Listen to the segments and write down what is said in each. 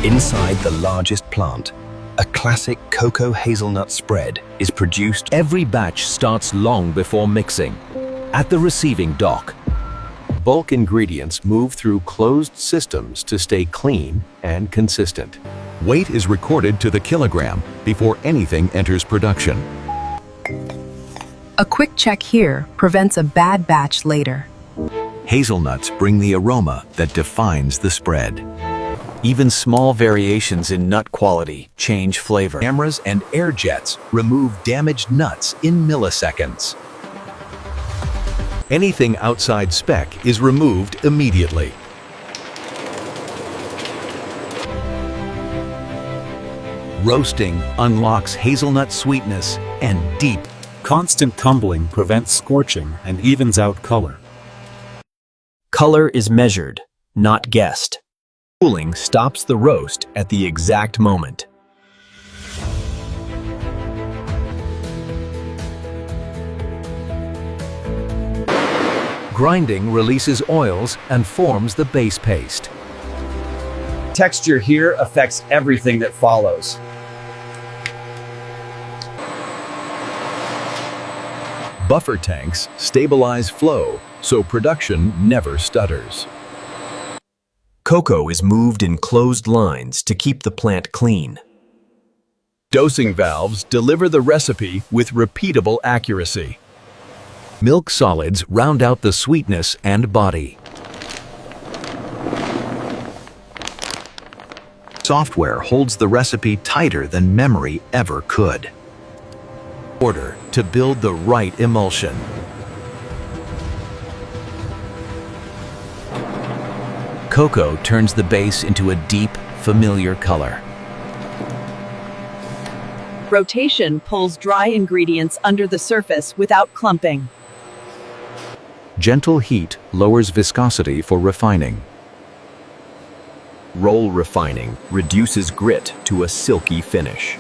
Inside the largest plant, a classic cocoa hazelnut spread is produced. Every batch starts long before mixing. At the receiving dock, bulk ingredients move through closed systems to stay clean and consistent. Weight is recorded to the kilogram before anything enters production. A quick check here prevents a bad batch later. Hazelnuts bring the aroma that defines the spread. Even small variations in nut quality change flavor. Cameras and air jets remove damaged nuts in milliseconds. Anything outside spec is removed immediately. Roasting unlocks hazelnut sweetness and deep. Constant tumbling prevents scorching and evens out color. color is measured, not guessed. Cooling stops the roast at the exact moment. Grinding releases oils and forms the base paste. Texture here affects everything that follows. Buffer tanks stabilize flow, so production never stutters. Cocoa is moved in closed lines to keep the plant clean. Dosing valves deliver the recipe with repeatable accuracy. Milk solids round out the sweetness and body. Software holds the recipe tighter than memory ever could. Order to build the right emulsion. Cocoa turns the base into a deep, familiar color. Rotation pulls dry ingredients under the surface without clumping. Gentle heat lowers viscosity for refining. Roll refining reduces grit to a silky finish.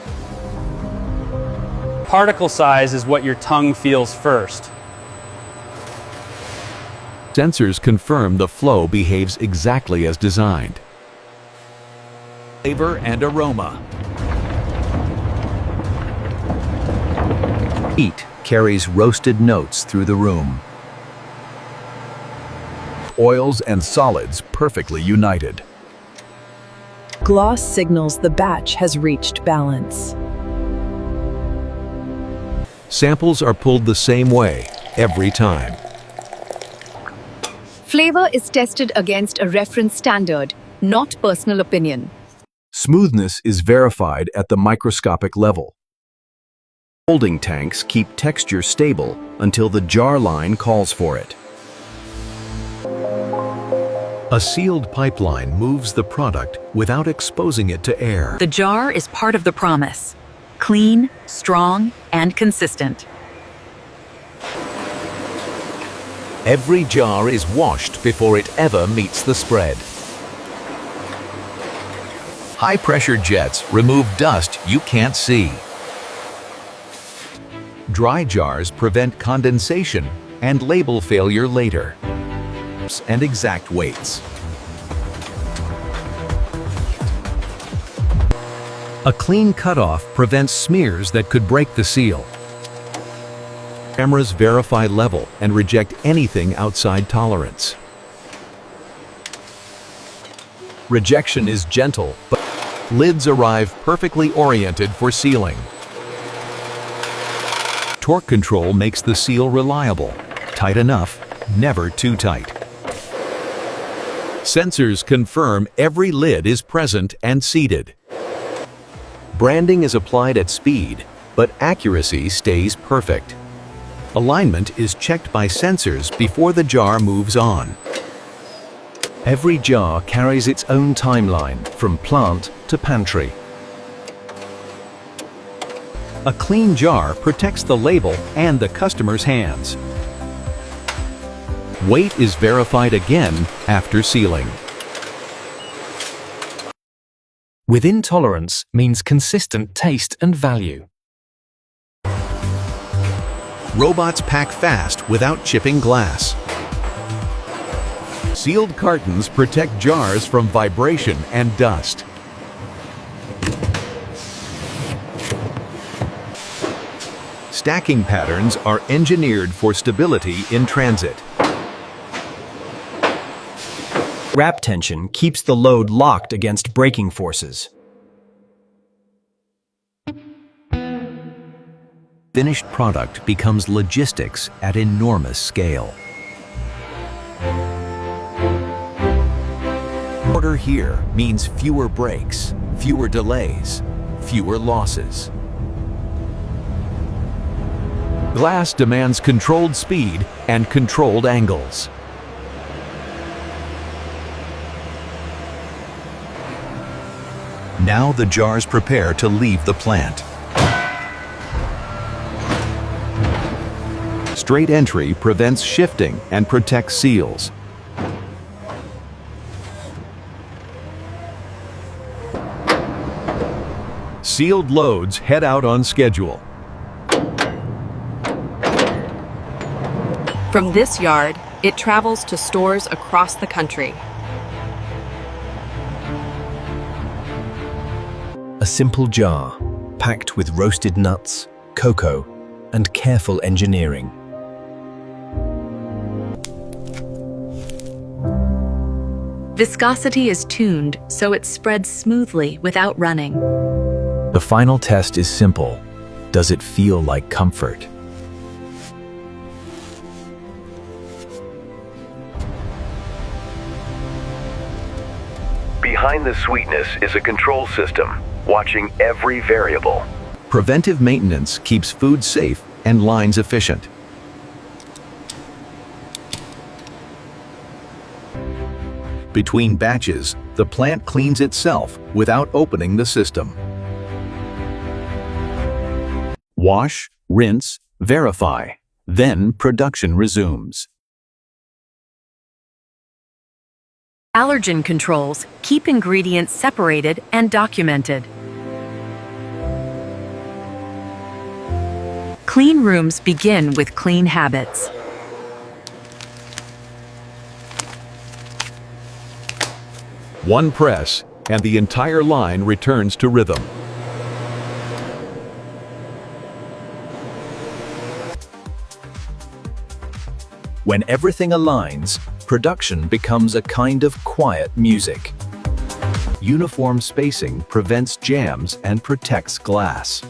Particle size is what your tongue feels first. Sensors confirm the flow behaves exactly as designed. Flavor and aroma. Heat carries roasted notes through the room. Oils and solids perfectly united. Gloss signals the batch has reached balance. Samples are pulled the same way every time. Flavor is tested against a reference standard, not personal opinion. Smoothness is verified at the microscopic level. Holding tanks keep texture stable until the jar line calls for it. A sealed pipeline moves the product without exposing it to air. The jar is part of the promise. Clean, strong, and consistent. Every jar is washed before it ever meets the spread. High-pressure jets remove dust you can't see. Dry jars prevent condensation and label failure later. And exact weights. A clean cutoff prevents smears that could break the seal. Cameras verify level and reject anything outside tolerance. Rejection is gentle, but Lids arrive perfectly oriented for sealing. Torque control makes the seal reliable. Tight enough, never too tight. Sensors confirm every lid is present and seated. Branding is applied at speed, but accuracy stays perfect. Alignment is checked by sensors before the jar moves on. every jar carries its own timeline from plant to pantry. A clean jar protects the label and the customer's hands. Weight is verified again after sealing. Within tolerance means consistent taste and value. Robots pack fast without chipping glass. Sealed cartons protect jars from vibration and dust. Stacking patterns are engineered for stability in transit. Wrap tension keeps the load locked against braking forces. Finished product becomes logistics at enormous scale. Order here means fewer breaks, fewer delays, fewer losses. Glass demands controlled speed and controlled angles. Now the jars prepare to leave the plant. Straight entry prevents shifting and protects seals. Sealed loads head out on schedule. From this yard, it travels to stores across the country. A simple jar, packed with roasted nuts, cocoa, and careful engineering. Viscosity is tuned so it spreads smoothly without running. The final test is simple. Does it feel like comfort? Behind the sweetness is a control system, watching every variable. Preventive maintenance keeps food safe and lines efficient. Between batches, the plant cleans itself without opening the system. Wash, rinse, verify. Then production resumes. Allergen controls keep ingredients separated and documented. Clean rooms begin with clean habits. One press, and the entire line returns to rhythm. When everything aligns, production becomes a kind of quiet music. Uniform spacing prevents jams and protects glass.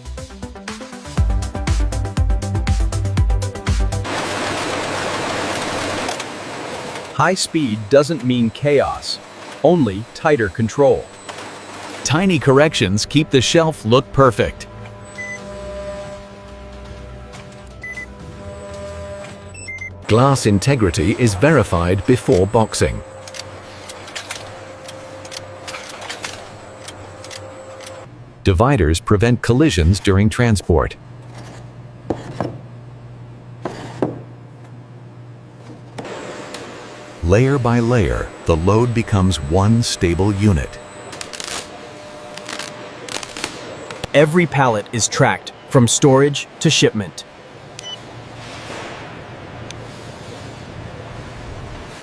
High speed doesn't mean chaos, only tighter control. Tiny corrections keep the shelf look perfect. Glass integrity is verified before boxing. Dividers prevent collisions during transport. Layer by layer, the load becomes one stable unit. Every pallet is tracked from storage to shipment.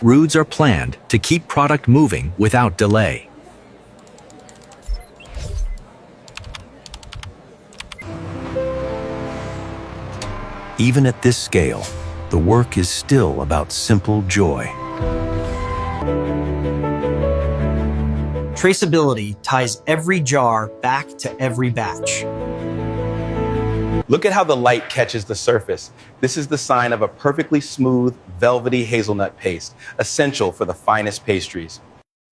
Routes are planned to keep product moving without delay. Even at this scale, the work is still about simple joy. Traceability ties every jar back to every batch. Look at how the light catches the surface. This is the sign of a perfectly smooth, velvety hazelnut paste, essential for the finest pastries.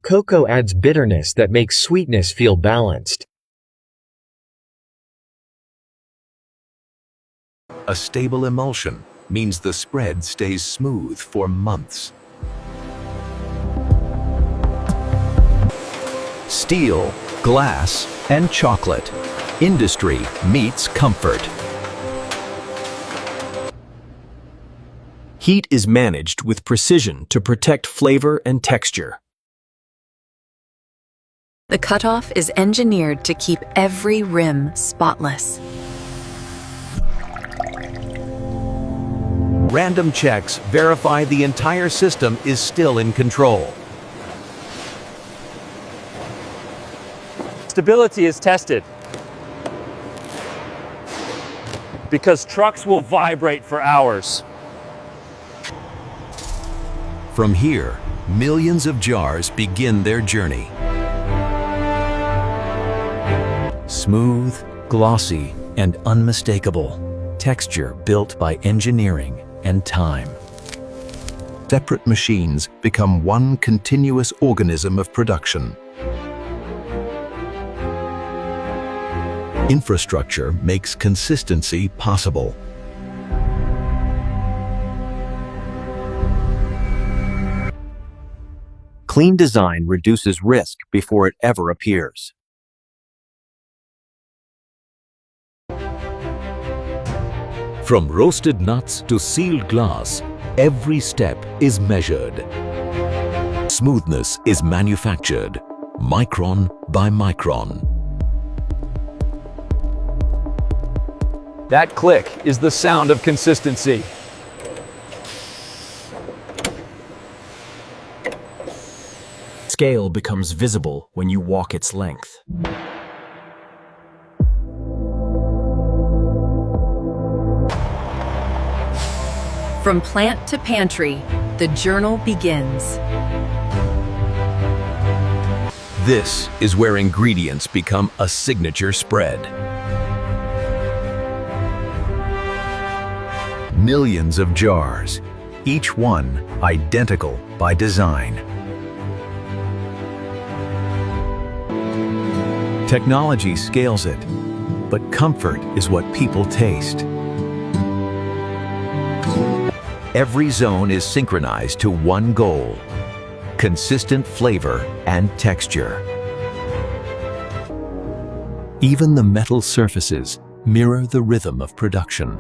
Cocoa adds bitterness that makes sweetness feel balanced. A stable emulsion means the spread stays smooth for months. Steel, glass, and chocolate. Industry meets comfort. Heat is managed with precision to protect flavor and texture. The cutoff is engineered to keep every rim spotless. Random checks verify the entire system is still in control. Stability is tested. because trucks will vibrate for hours. From here, millions of jars begin their journey. Smooth, glossy, and unmistakable. Texture built by engineering and time. Separate machines become one continuous organism of production. Infrastructure makes consistency possible. Clean design reduces risk before it ever appears. From roasted nuts to sealed glass, every step is measured. Smoothness is manufactured, micron by micron. That click is the sound of consistency. Scale becomes visible when you walk its length. From plant to pantry, the journal begins. This is where ingredients become a signature spread. Millions of jars, each one identical by design. Technology scales it, but comfort is what people taste. Every zone is synchronized to one goal: consistent flavor and texture. Even the metal surfaces mirror the rhythm of production.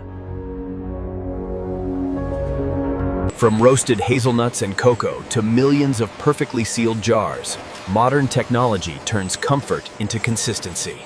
From roasted hazelnuts and cocoa to millions of perfectly sealed jars, modern technology turns comfort into consistency.